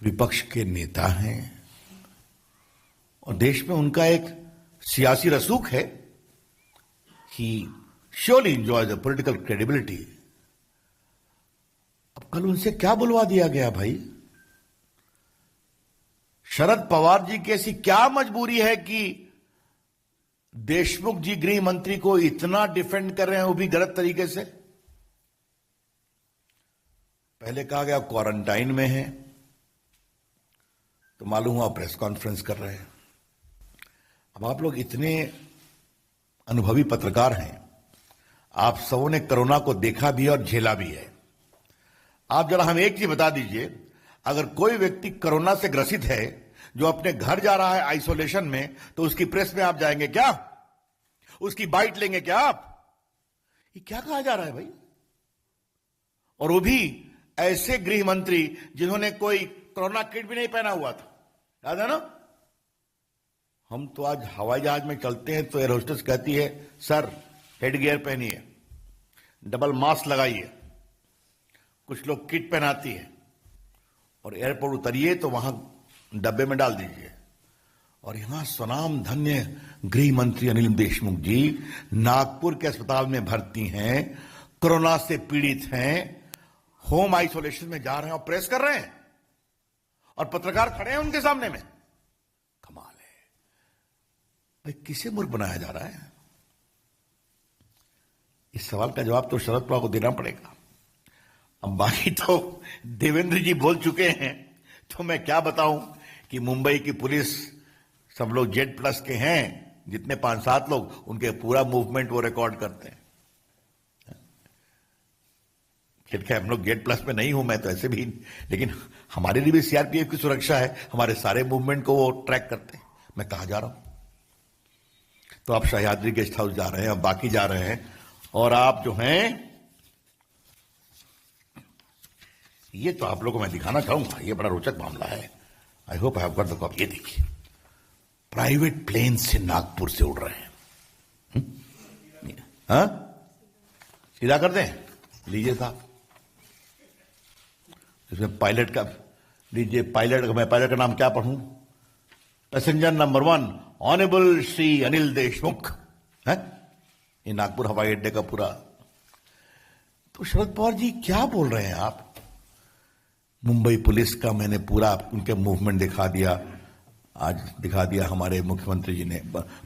विपक्ष के नेता हैं और देश में उनका एक सियासी रसूख है। ही surely enjoys the political credibility. अब कल उनसे क्या बुलवा दिया गया भाई? शरद पवार जी की ऐसी क्या मजबूरी है कि देशमुख जी गृह मंत्री को इतना डिफेंड कर रहे हैं, वो भी गलत तरीके से? पहले कहा गया क्वारंटाइन में है, तो मालूम हुआ प्रेस कॉन्फ्रेंस कर रहे हैं। अब आप लोग इतने अनुभवी पत्रकार हैं, आप सबों ने कोरोना को देखा भी है और झेला भी है। आप जरा हमें एक चीज बता दीजिए, अगर कोई व्यक्ति कोरोना से ग्रसित है जो अपने घर जा रहा है आइसोलेशन में, तो उसकी प्रेस में आप जाएंगे क्या? उसकी बाइट लेंगे क्या आप? ये क्या कहा जा रहा है भाई? और वो भी ऐसे गृह मंत्री जिन्होंने कोई कोरोना किट भी नहीं पहना हुआ था, याद है ना? हम तो आज हवाई जहाज में चलते हैं तो एयर होस्टेस कहती है, सर हेड गियर पहनिए, डबल मास्क लगाइए। कुछ लोग किट पहनाती है और एयरपोर्ट उतरिए तो वहां डब्बे में डाल दीजिए। और यहां स्वनाम धन्य गृह मंत्री अनिल देशमुख जी नागपुर के अस्पताल में भर्ती हैं, कोरोना से पीड़ित हैं, होम आइसोलेशन में जा रहे हैं और प्रेस कर रहे हैं और पत्रकार खड़े हैं उनके सामने में। कमाल है भाई, किसे मूर्ख बनाया जा रहा है? इस सवाल का जवाब तो शरद पवार को देना पड़ेगा। अब बाकी तो देवेंद्र जी बोल चुके हैं, तो मैं क्या बताऊं कि मुंबई की पुलिस, सब लोग जेड प्लस के हैं, जितने 5-7 लोग, उनके पूरा मूवमेंट वो रिकॉर्ड करते हैं। ठीक है, हम लोग जेड प्लस में नहीं हूं मैं तो ऐसे भी, लेकिन हमारे लिए भी सीआरपीएफ की सुरक्षा है, हमारे सारे मूवमेंट को वो ट्रैक करते हैं। मैं कहां जा रहा हूं? तो आप सह्याद्री गेस्ट हाउस जा रहे हैं, अब बाकी जा रहे हैं, और आप जो हैं, ये तो आप लोगों को मैं दिखाना चाहूंगा, ये बड़ा रोचक मामला है। I hope I have got the copy. ये देखिए, प्राइवेट प्लेन से नागपुर से उड़ रहे हैं। हाँ, सीधा कर दें, लीजिए साहब। इसमें पायलट का लीजिए, पायलट का, मैं पायलट का नाम क्या पढ़ूं? Passenger number 1 honourable Shri Anil Deshmukh है। ये नागपुर हवाई अड्डे का पूरा। तो शरद पवार जी क्या बोल रहे हैं आप? मुंबई पुलिस का मैंने पूरा उनके मूवमेंट दिखा दिया, आज दिखा दिया हमारे मुख्यमंत्री जी ने,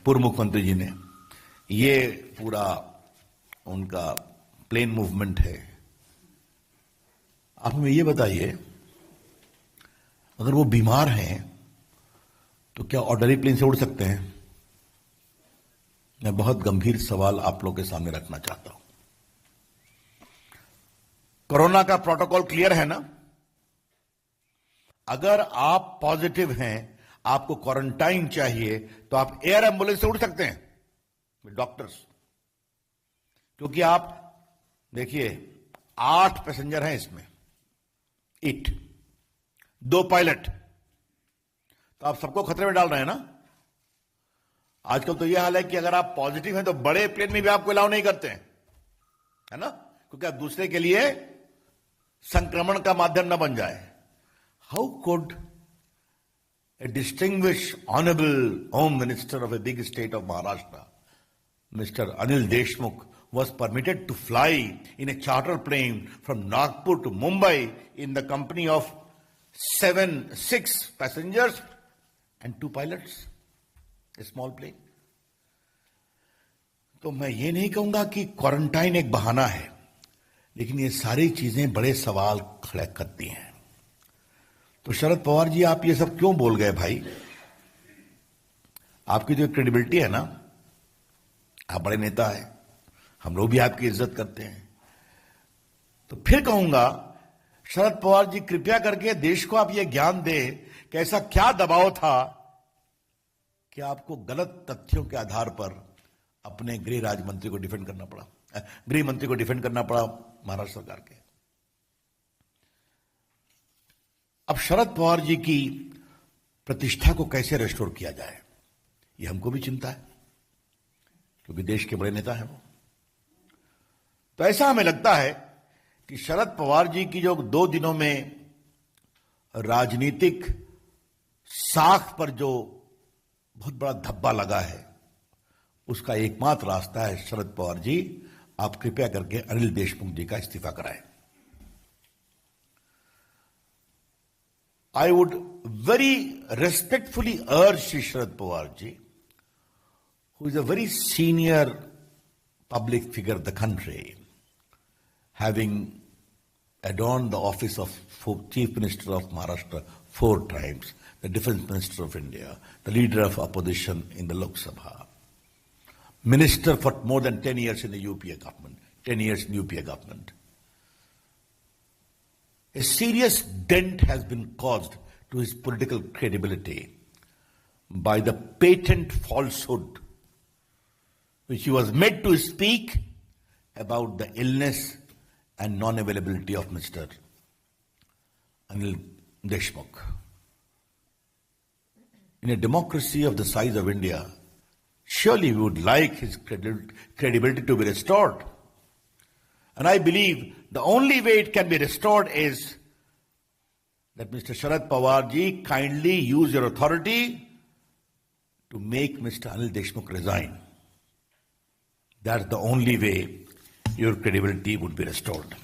पूर्व मुख्यमंत्री जी ने। ये पूरा उनका प्लेन मूवमेंट है। आप हमें ये बताइए, अगर वो बीमार हैं तो क्या ऑर्डिनरी प्लेन से उड़ सकते हैं? मैं बहुत गंभीर सवाल आप लोगों के सामने रखना चाहता हूं। कोरोना का प्रोटोकॉल क्लियर है ना? अगर आप पॉजिटिव हैं, आपको क्वारंटाइन चाहिए, तो आप एयर एम्बुलेंस से उड़ सकते हैं डॉक्टर्स। क्योंकि आप देखिए, 8 पैसेंजर हैं इसमें, 8, 2 पायलट, तो आप सबको खतरे में डाल रहे हैं ना। आजकल तो यह हाल है कि अगर आप पॉजिटिव हैं तो बड़े प्लेन में भी आपको अलाउ नहीं करते हैं, है ना? क्योंकि आप दूसरे के लिए संक्रमण का माध्यम न बन जाए। How could a distinguished honorable Home Minister of a big state of Maharashtra, Mr. Anil Deshmukh, was permitted to fly in a charter plane from Nagpur to Mumbai in the company of 6 passengers and 2 pilots, a small plane? तो मैं ये नहीं कहूंगा कि quarantine एक बहाना है, लेकिन ये सारी चीजें बड़े सवाल खड़े करती हैं। तो शरद पवार जी, आप ये सब क्यों बोल गए भाई? आपकी जो क्रेडिबिलिटी है ना, आप बड़े नेता हैं, हम लोग भी आपकी इज्जत करते हैं। तो फिर कहूंगा, शरद पवार जी कृपया करके देश को आप ये ज्ञान दें कि ऐसा क्या दबाव था कि आपको गलत तथ्यों के आधार पर अपने गृह राज्य मंत्री को डिफेंड करना पड़ा, गृह मंत्री को डिफेंड करना पड़ा महाराष्ट्र सरकार के। अब शरद पवार जी की प्रतिष्ठा को कैसे रेस्टोर किया जाए, ये हमको भी चिंता है, क्योंकि देश के बड़े नेता हैं वो। तो ऐसा हमें लगता है कि शरद पवार जी की जो 2 दिनों में राजनीतिक साख पर जो बहुत बड़ा धब्बा लगा है, उसका एकमात्र रास्ता है शरद पवार जी, आप कृपया करके अनिल देशमुख जी का इस्तीफा कराएं। I would very respectfully urge Shri Sharad Pawar ji, who is a very senior public figure of the country, having adorned the office of Chief Minister of Maharashtra 4 times, the Defence Minister of India, the leader of opposition in the Lok Sabha, minister for more than 10 years in the UPA government, 10 years in UPA government. A serious dent has been caused to his political credibility by the patent falsehood which he was made to speak about the illness and non-availability of Mr. Anil Deshmukh. In a democracy of the size of India, surely we would like his credibility to be restored. And I believe the only way it can be restored is that Mr. Sharad Pawar ji kindly use your authority to make Mr. Anil Deshmukh resign. That's the only way your credibility would be restored.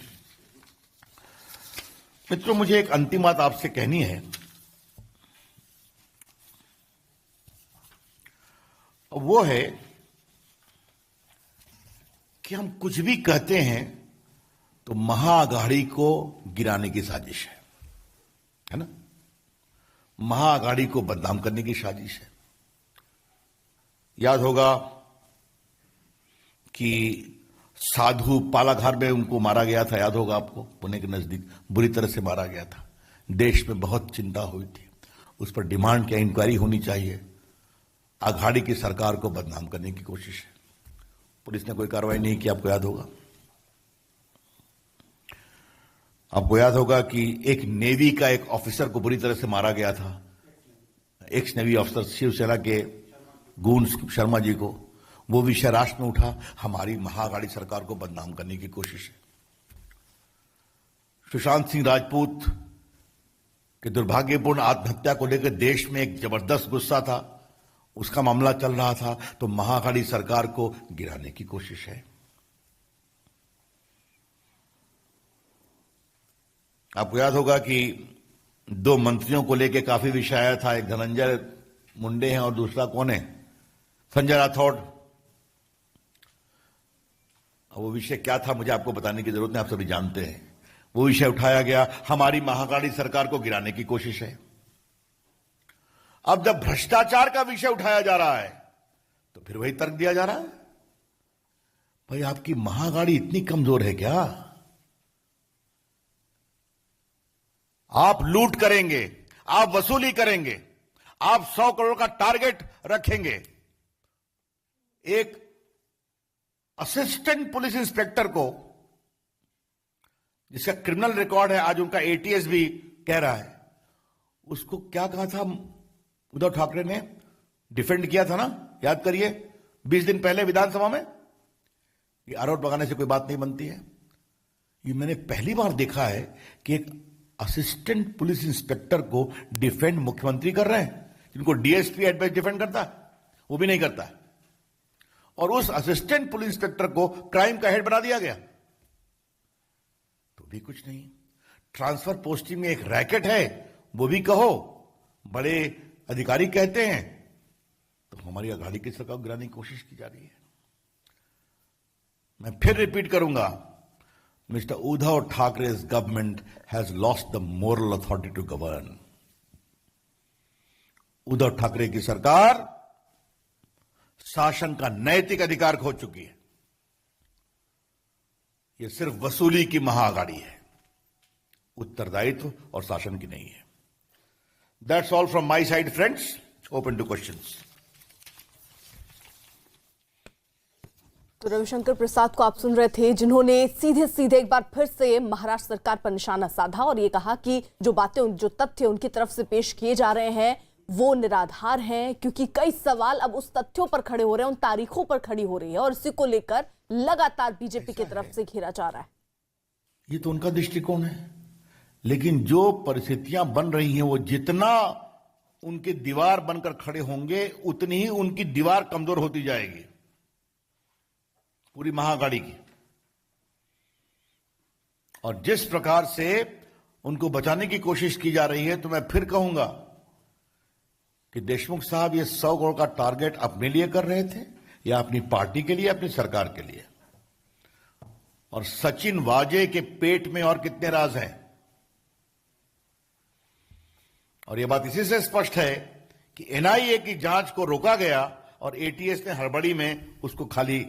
मित्रों, मुझे एक अंतिम बात आपसे कहनी है। वो है कि हम कुछ भी कहते हैं तो महाअघाड़ी को गिराने की साजिश है ना? महाअघाड़ी को बदनाम करने की साजिश है। याद होगा कि साधु पालाघार में उनको मारा गया था, याद होगा आपको, पुणे के नजदीक बुरी तरह से मारा गया था। देश में बहुत चिंता हुई थी, उस पर डिमांड की इंक्वायरी होनी चाहिए। अघाड़ी की सरकार को बदनाम करने की कोशिश है। पुलिस ने कोई कार्रवाई नहीं की, आपको याद होगा। आपको याद होगा कि एक नेवी का एक ऑफिसर को बुरी तरह से मारा गया था, एक्स नेवी ऑफिसर शिवसेना के गुण शर्मा जी को। वो विषय राष्ट्र में उठा, हमारी महाअघाड़ी सरकार को बदनाम करने की कोशिश है। सुशांत सिंह राजपूत के दुर्भाग्यपूर्ण आत्महत्या को लेकर देश में एक जबरदस्त गुस्सा था, उसका मामला चल रहा था, तो महाअघाड़ी सरकार को गिराने की कोशिश है। आपको याद होगा कि 2 मंत्रियों को लेकर काफी विषय आया था। एक धनंजय मुंडे हैं और दूसरा कौन है, संजय राठौड़। वो विषय क्या था मुझे आपको बताने की जरूरत नहीं, आप सभी जानते हैं। वो विषय उठाया गया, हमारी महाअघाड़ी सरकार को गिराने की कोशिश है। अब जब भ्रष्टाचार का विषय उठाया जा रहा है तो फिर वही तर्क दिया जा रहा है, भाई आपकी महाअघाड़ी इतनी कमजोर है क्या? आप लूट करेंगे, आप वसूली करेंगे, आप 100 करोड़ का टारगेट रखेंगे। एक असिस्टेंट पुलिस इंस्पेक्टर को, जिसका क्रिमिनल रिकॉर्ड है, आज उनका एटीएस भी कह रहा है, उसको क्या कहा था उद्धव ठाकरे ने, डिफेंड किया था ना, याद करिए, 20 दिन पहले विधानसभा में। ये आरोप लगाने से कोई बात नहीं बनती है। ये मैंने पहली बार देखा है कि एक असिस्टेंट पुलिस इंस्पेक्टर को डिफेंड मुख्यमंत्री कर रहे हैं, जिनको डीएसपी एडवाइस डिफेंड करता है, वो भी नहीं करता है। और उस असिस्टेंट पुलिस इंस्पेक्टर को क्राइम का हेड बना दिया गया, तो भी कुछ नहीं। ट्रांसफर पोस्टिंग में एक रैकेट है, वो भी कहो, बड़े अधिकारी कहते हैं, तो हमारी अघाड़ी की सरकार गिराने की कोशिश की जा रही है। मैं फिर रिपीट करूंगा, mister Uddhav Thackeray's government has lost the moral authority to govern. Uddhav Thackeray की सरकार शासन का नैतिक अधिकार खो चुकी है। यह सिर्फ वसूली की महाअघाड़ी है, उत्तरदायित्व और शासन की नहीं है। That's all from my side, friends. Open to questions. तो रविशंकर प्रसाद को आप सुन रहे थे, जिन्होंने सीधे सीधे एक बार फिर से महाराष्ट्र सरकार पर निशाना साधा और ये कहा कि जो बातें, जो तथ्य उनकी तरफ से पेश किए जा रहे हैं वो निराधार हैं, क्योंकि कई सवाल अब उस तथ्यों पर खड़े हो रहे हैं, उन तारीखों पर खड़ी हो रही है, और इसी को लेकर लगातार बीजेपी की तरफ से घेरा जा रहा है। ये तो उनका दृष्टिकोण है, लेकिन जो परिस्थितियां बन रही हैं वो जितना उनके दीवार बनकर खड़े होंगे उतनी ही उनकी दीवार कमजोर होती जाएगी, पूरी महाअघाड़ी की। और जिस प्रकार से उनको बचाने की कोशिश की जा रही है, तो मैं फिर कहूंगा कि देशमुख साहब ये 100 करोड़ का टारगेट अपने लिए कर रहे थे या अपनी पार्टी के लिए, अपनी सरकार के लिए। और सचिन वाजे के पेट में और कितने राज हैं। और यह बात इसी से स्पष्ट है कि एनआईए की जांच को रोका गया और एटीएस ने हड़बड़ी में उसको खाली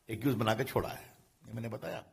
एक्यूज बना के छोड़ा है। ये मैंने बताया।